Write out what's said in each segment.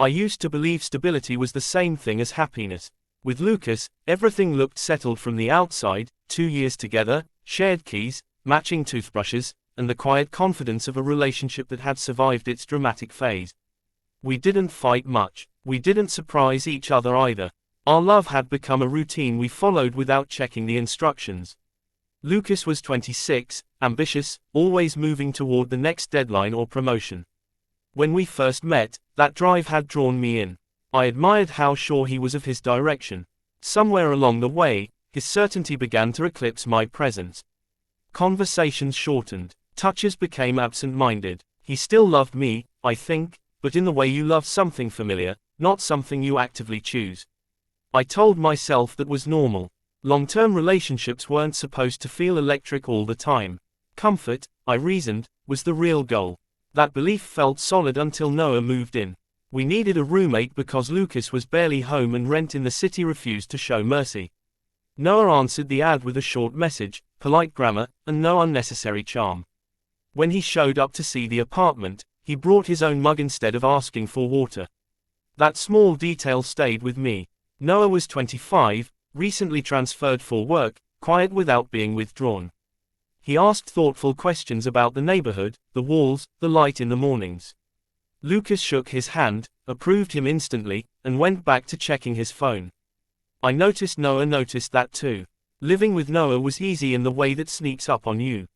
I used to believe stability was the same thing as happiness. With Lucas, everything looked settled from the outside: 2 years together, shared keys, matching toothbrushes, and the quiet confidence of a relationship that had survived its dramatic phase. We didn't fight much. We didn't surprise each other either. Our love had become a routine we followed without checking the instructions. Lucas was 26, ambitious, always moving toward the next deadline or promotion. When we first met, that drive had drawn me in. I admired how sure he was of his direction. Somewhere along the way, his certainty began to eclipse my presence. Conversations shortened. Touches became absent-minded. He still loved me, I think, but in the way you love something familiar, not something you actively choose. I told myself that was normal. Long-term relationships weren't supposed to feel electric all the time. Comfort, I reasoned, was the real goal. That belief felt solid until Noah moved in. We needed a roommate because Lucas was barely home and rent in the city refused to show mercy. Noah answered the ad with a short message, polite grammar, and no unnecessary charm. When he showed up to see the apartment, he brought his own mug instead of asking for water. That small detail stayed with me. Noah was 25, recently transferred for work, quiet without being withdrawn. He asked thoughtful questions about the neighborhood, the walls, the light in the mornings. Lucas shook his hand, approved him instantly, and went back to checking his phone. I noticed Noah noticed that too. Living with Noah was easy in the way that sneaks up on you.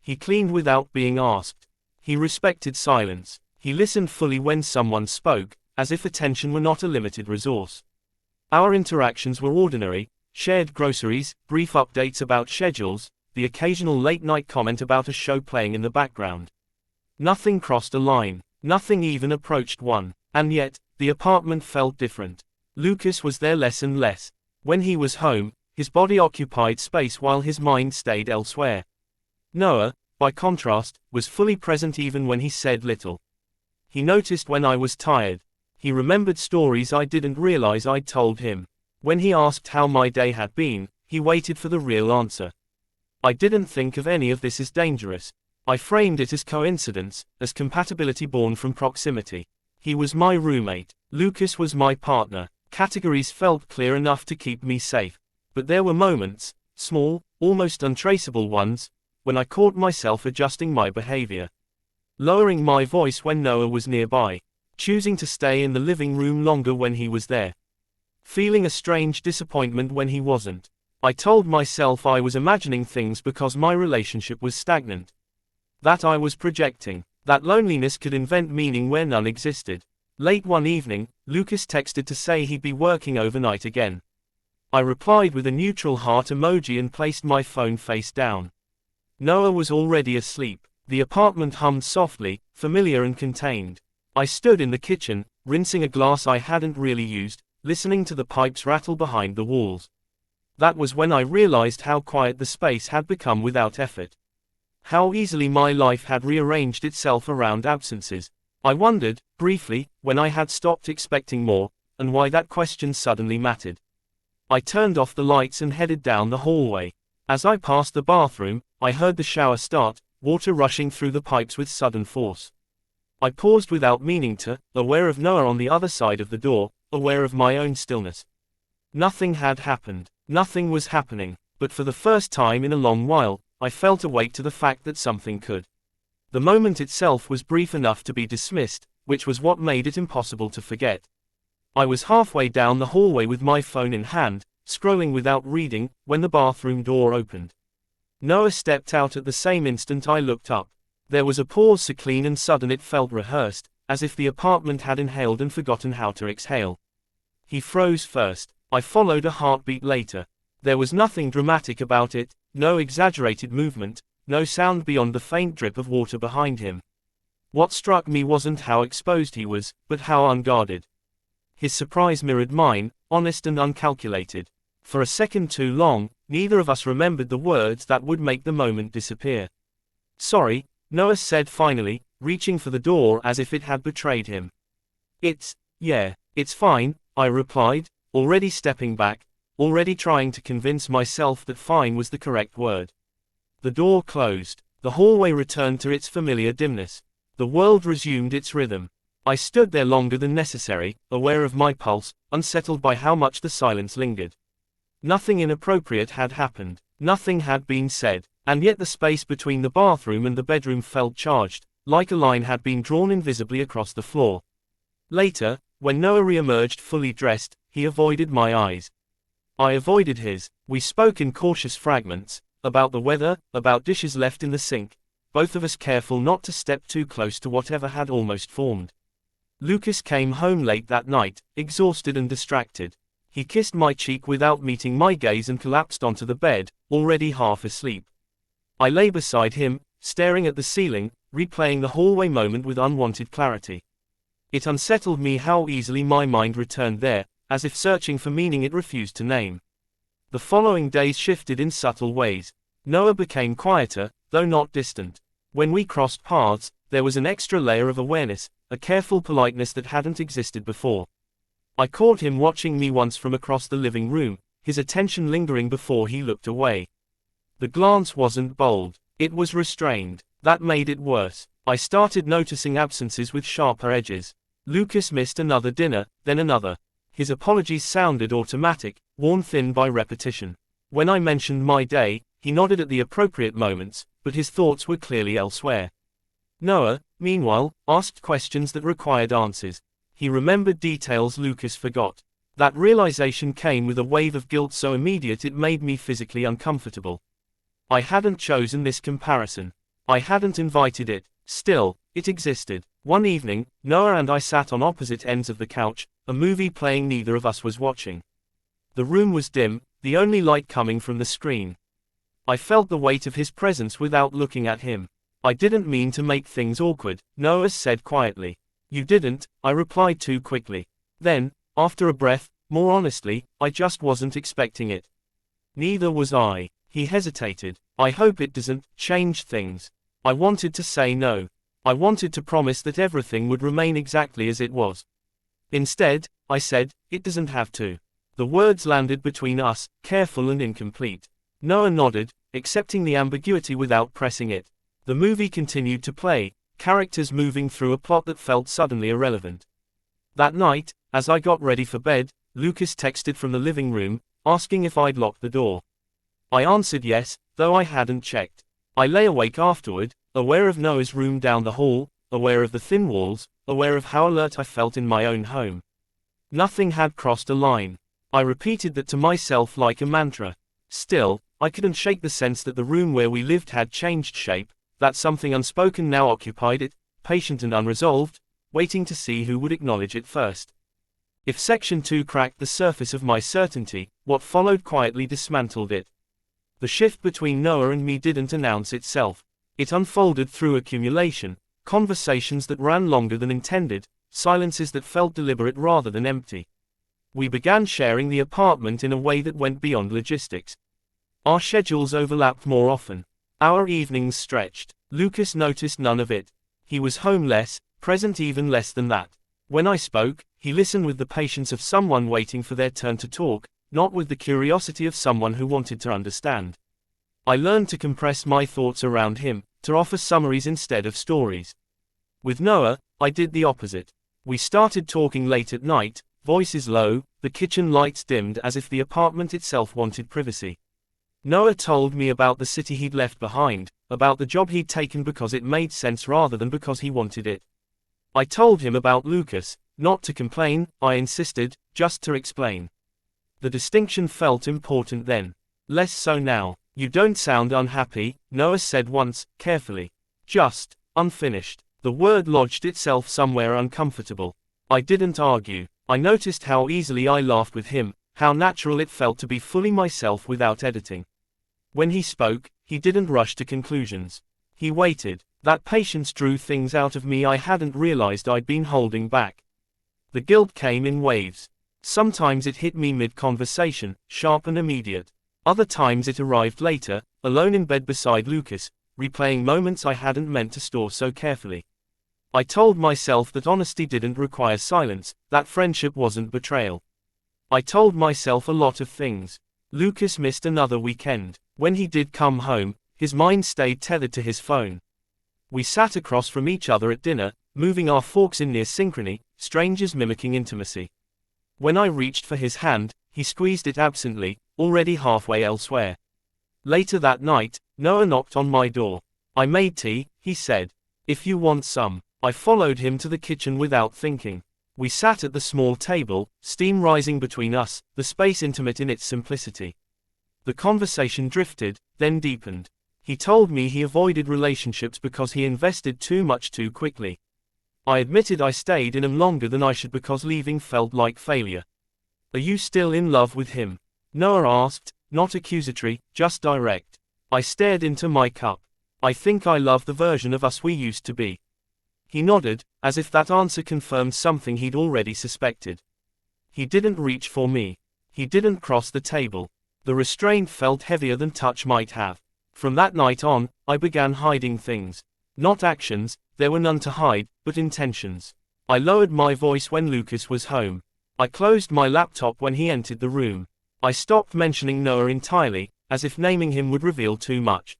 He cleaned without being asked. He respected silence. He listened fully when someone spoke, as if attention were not a limited resource. Our interactions were ordinary: shared groceries, brief updates about schedules, the occasional late-night comment about a show playing in the background. Nothing crossed a line. Nothing even approached one. And yet, the apartment felt different. Lucas was there less and less. When he was home, his body occupied space while his mind stayed elsewhere. Noah, by contrast, was fully present even when he said little. He noticed when I was tired. He remembered stories I didn't realize I'd told him. When he asked how my day had been, he waited for the real answer. I didn't think of any of this as dangerous. I framed it as coincidence, as compatibility born from proximity. He was my roommate. Lucas was my partner. Categories felt clear enough to keep me safe. But there were moments, small, almost untraceable ones, when I caught myself adjusting my behavior. Lowering my voice when Noah was nearby. Choosing to stay in the living room longer when he was there. Feeling a strange disappointment when he wasn't. I told myself I was imagining things because my relationship was stagnant. That I was projecting. That loneliness could invent meaning where none existed. Late one evening, Lucas texted to say he'd be working overnight again. I replied with a neutral heart emoji and placed my phone face down. Noah was already asleep. The apartment hummed softly, familiar and contained. I stood in the kitchen, rinsing a glass I hadn't really used, listening to the pipes rattle behind the walls. That was when I realized how quiet the space had become without effort. How easily my life had rearranged itself around absences. I wondered, briefly, when I had stopped expecting more, and why that question suddenly mattered. I turned off the lights and headed down the hallway. As I passed the bathroom, I heard the shower start, water rushing through the pipes with sudden force. I paused without meaning to, aware of Noah on the other side of the door, aware of my own stillness. Nothing had happened. Nothing was happening. But for the first time in a long while, I felt awake to the fact that something could. The moment itself was brief enough to be dismissed, which was what made it impossible to forget. I was halfway down the hallway with my phone in hand, scrolling without reading, when the bathroom door opened. Noah stepped out at the same instant I looked up. There was a pause so clean and sudden it felt rehearsed, as if the apartment had inhaled and forgotten how to exhale. He froze first. I followed a heartbeat later. There was nothing dramatic about it, no exaggerated movement, no sound beyond the faint drip of water behind him. What struck me wasn't how exposed he was, but how unguarded. His surprise mirrored mine, honest and uncalculated. For a second too long, neither of us remembered the words that would make the moment disappear. "Sorry," Noah said finally, reaching for the door as if it had betrayed him. It's fine," I replied, already stepping back, already trying to convince myself that fine was the correct word. The door closed. The hallway returned to its familiar dimness. The world resumed its rhythm. I stood there longer than necessary, aware of my pulse, unsettled by how much the silence lingered. Nothing inappropriate had happened. Nothing had been said, and yet the space between the bathroom and the bedroom felt charged, like a line had been drawn invisibly across the floor. Later, when Noah re-emerged fully dressed, he avoided my eyes. I avoided his. We spoke in cautious fragments, about the weather, about dishes left in the sink, both of us careful not to step too close to whatever had almost formed. Lucas came home late that night, exhausted and distracted. He kissed my cheek without meeting my gaze and collapsed onto the bed, already half asleep. I lay beside him, staring at the ceiling, replaying the hallway moment with unwanted clarity. It unsettled me how easily my mind returned there, as if searching for meaning it refused to name. The following days shifted in subtle ways. Noah became quieter, though not distant. When we crossed paths, there was an extra layer of awareness, a careful politeness that hadn't existed before. I caught him watching me once from across the living room, his attention lingering before he looked away. The glance wasn't bold, it was restrained. That made it worse. I started noticing absences with sharper edges. Lucas missed another dinner, then another. His apologies sounded automatic, worn thin by repetition. When I mentioned my day, he nodded at the appropriate moments, but his thoughts were clearly elsewhere. Noah, meanwhile, asked questions that required answers. He remembered details Lucas forgot. That realization came with a wave of guilt so immediate it made me physically uncomfortable. I hadn't chosen this comparison. I hadn't invited it. Still, it existed. One evening, Noah and I sat on opposite ends of the couch, a movie playing neither of us was watching. The room was dim, the only light coming from the screen. I felt the weight of his presence without looking at him. I didn't mean to make things awkward, Noah said quietly. You didn't, I replied too quickly. Then, after a breath, more honestly, I just wasn't expecting it. Neither was I. He hesitated. I hope it doesn't change things. I wanted to say no. I wanted to promise that everything would remain exactly as it was. Instead, I said, it doesn't have to. The words landed between us, careful and incomplete. Noah nodded, accepting the ambiguity without pressing it. The movie continued to play, characters moving through a plot that felt suddenly irrelevant. That night, as I got ready for bed, Lucas texted from the living room, asking if I'd locked the door. I answered yes, though I hadn't checked. I lay awake afterward, aware of Noah's room down the hall, aware of the thin walls, aware of how alert I felt in my own home. Nothing had crossed a line. I repeated that to myself like a mantra. Still, I couldn't shake the sense that the room where we lived had changed shape, that something unspoken now occupied it, patient and unresolved, waiting to see who would acknowledge it first. If Section 2 cracked the surface of my certainty, what followed quietly dismantled it. The shift between Noah and me didn't announce itself. It unfolded through accumulation, conversations that ran longer than intended, silences that felt deliberate rather than empty. We began sharing the apartment in a way that went beyond logistics. Our schedules overlapped more often. Our evenings stretched. Lucas noticed none of it. He was home less, present even less than that. When I spoke, he listened with the patience of someone waiting for their turn to talk, not with the curiosity of someone who wanted to understand. I learned to compress my thoughts around him, to offer summaries instead of stories. With Noah, I did the opposite. We started talking late at night, voices low, the kitchen lights dimmed as if the apartment itself wanted privacy. Noah told me about the city he'd left behind, about the job he'd taken because it made sense rather than because he wanted it. I told him about Lucas, not to complain, I insisted, just to explain. The distinction felt important then. Less so now. You don't sound unhappy, Noah said once, carefully. Just, unfinished. The word lodged itself somewhere uncomfortable. I didn't argue. I noticed how easily I laughed with him, how natural it felt to be fully myself without editing. When he spoke, he didn't rush to conclusions. He waited. That patience drew things out of me I hadn't realized I'd been holding back. The guilt came in waves. Sometimes it hit me mid-conversation, sharp and immediate. Other times it arrived later, alone in bed beside Lucas, replaying moments I hadn't meant to store so carefully. I told myself that honesty didn't require silence, that friendship wasn't betrayal. I told myself a lot of things. Lucas missed another weekend. When he did come home, his mind stayed tethered to his phone. We sat across from each other at dinner, moving our forks in near synchrony, strangers mimicking intimacy. When I reached for his hand, he squeezed it absently, already halfway elsewhere. Later that night, Noah knocked on my door. "I made tea," he said. "If you want some." I followed him to the kitchen without thinking. We sat at the small table, steam rising between us, the space intimate in its simplicity. The conversation drifted, then deepened. He told me he avoided relationships because he invested too much too quickly. I admitted I stayed in them longer than I should because leaving felt like failure. "Are you still in love with him?" Noah asked, not accusatory, just direct. I stared into my cup. "I think I love the version of us we used to be." He nodded, as if that answer confirmed something he'd already suspected. He didn't reach for me. He didn't cross the table. The restraint felt heavier than touch might have. From that night on, I began hiding things. Not actions, there were none to hide, but intentions. I lowered my voice when Lucas was home. I closed my laptop when he entered the room. I stopped mentioning Noah entirely, as if naming him would reveal too much.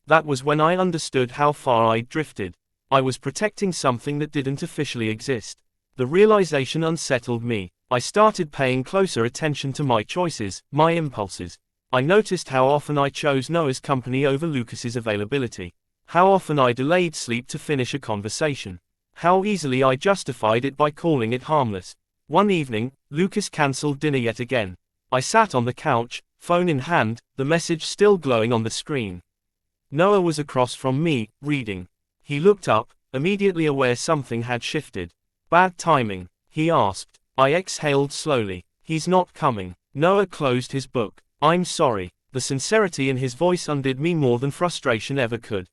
That was when I understood how far I'd drifted. I was protecting something that didn't officially exist. The realization unsettled me. I started paying closer attention to my choices, my impulses. I noticed how often I chose Noah's company over Lucas's availability. How often I delayed sleep to finish a conversation. How easily I justified it by calling it harmless. One evening, Lucas cancelled dinner yet again. I sat on the couch, phone in hand, the message still glowing on the screen. Noah was across from me, reading. He looked up, immediately aware something had shifted. "Bad timing?" he asked. I exhaled slowly. "He's not coming." Noah closed his book. "I'm sorry." The sincerity in his voice undid me more than frustration ever could.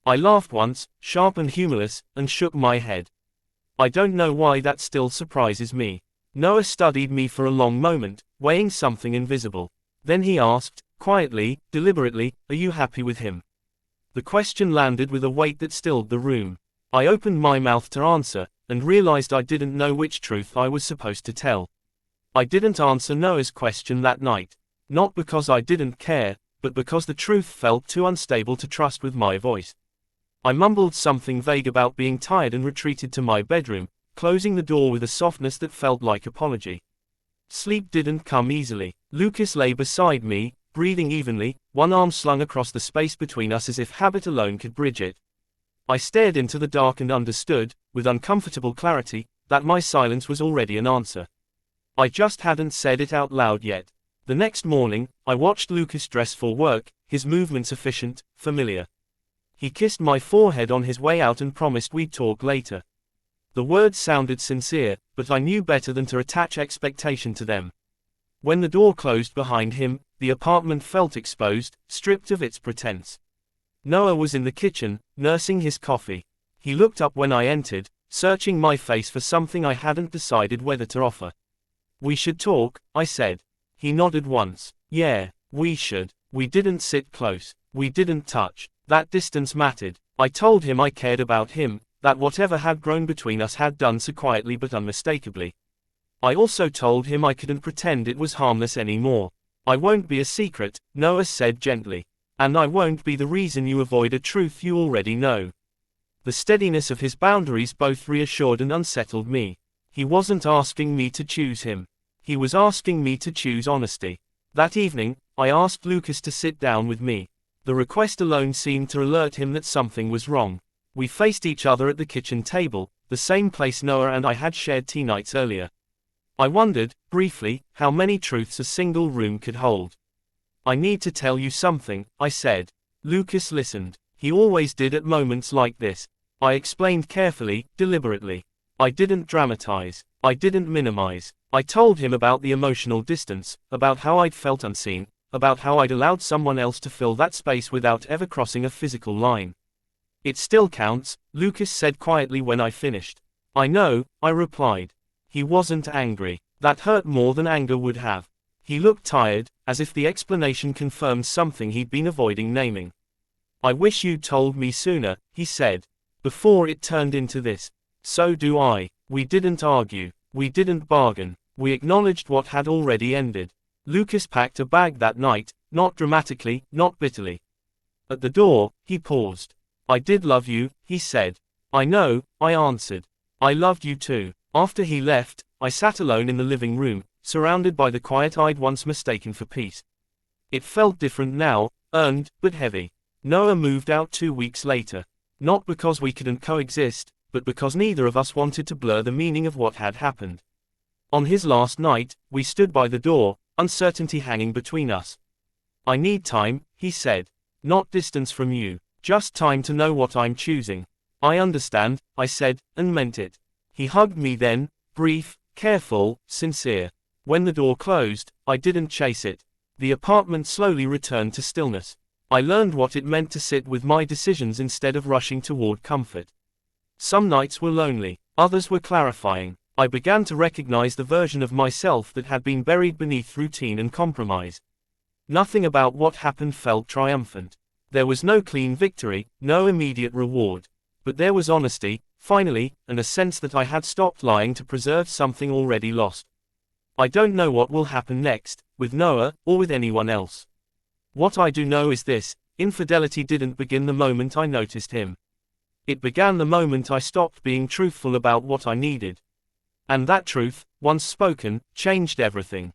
I laughed once, sharp and humorless, and shook my head. I don't know why that still surprises me. Noah studied me for a long moment, weighing something invisible. Then he asked, quietly, deliberately, "Are you happy with him?" The question landed with a weight that stilled the room. I opened my mouth to answer, and realized I didn't know which truth I was supposed to tell. I didn't answer Noah's question that night. Not because I didn't care, but because the truth felt too unstable to trust with my voice. I mumbled something vague about being tired and retreated to my bedroom, closing the door with a softness that felt like apology. Sleep didn't come easily. Lucas lay beside me, breathing evenly, one arm slung across the space between us as if habit alone could bridge it. I stared into the dark and understood, with uncomfortable clarity, that my silence was already an answer. I just hadn't said it out loud yet. The next morning, I watched Lucas dress for work, his movements efficient, familiar. He kissed my forehead on his way out and promised we'd talk later. The words sounded sincere, but I knew better than to attach expectation to them. When the door closed behind him, the apartment felt exposed, stripped of its pretense. Noah was in the kitchen, nursing his coffee. He looked up when I entered, searching my face for something I hadn't decided whether to offer. "We should talk," I said. He nodded once. "Yeah, we should." We didn't sit close. We didn't touch. That distance mattered. I told him I cared about him, that whatever had grown between us had done so quietly but unmistakably. I also told him I couldn't pretend it was harmless anymore. "I won't be a secret," Noah said gently. "And I won't be the reason you avoid a truth you already know." The steadiness of his boundaries both reassured and unsettled me. He wasn't asking me to choose him. He was asking me to choose honesty. That evening, I asked Lucas to sit down with me. The request alone seemed to alert him that something was wrong. We faced each other at the kitchen table, the same place Noah and I had shared tea nights earlier. I wondered, briefly, how many truths a single room could hold. "I need to tell you something," I said. Lucas listened. He always did at moments like this. I explained carefully, deliberately. I didn't dramatize. I didn't minimize. I told him about the emotional distance, about how I'd felt unseen, about how I'd allowed someone else to fill that space without ever crossing a physical line. "It still counts," Lucas said quietly when I finished. "I know," I replied. He wasn't angry. That hurt more than anger would have. He looked tired, as if the explanation confirmed something he'd been avoiding naming. "I wish you'd told me sooner," he said. "Before it turned into this." "So do I." We didn't argue. We didn't bargain. We acknowledged what had already ended. Lucas packed a bag that night, not dramatically, not bitterly. At the door, he paused. "I did love you," he said. I know, I answered. I loved you too. After he left, I sat alone in the living room, surrounded by the quiet I'd once mistaken for peace. It felt different now, earned, but heavy. Noah moved out 2 weeks later. Not because we couldn't coexist, but because neither of us wanted to blur the meaning of what had happened. On his last night, we stood by the door, uncertainty hanging between us. I need time, he said. Not distance from you. Just time to know what I'm choosing. I understand, I said, and meant it. He hugged me then, brief, careful, sincere. When the door closed, I didn't chase it. The apartment slowly returned to stillness. I learned what it meant to sit with my decisions instead of rushing toward comfort. Some nights were lonely, others were clarifying. I began to recognize the version of myself that had been buried beneath routine and compromise. Nothing about what happened felt triumphant. There was no clean victory, no immediate reward. But there was honesty, finally, and a sense that I had stopped lying to preserve something already lost. I don't know what will happen next, with Noah, or with anyone else. What I do know is this: infidelity didn't begin the moment I noticed him. It began the moment I stopped being truthful about what I needed. And that truth, once spoken, changed everything.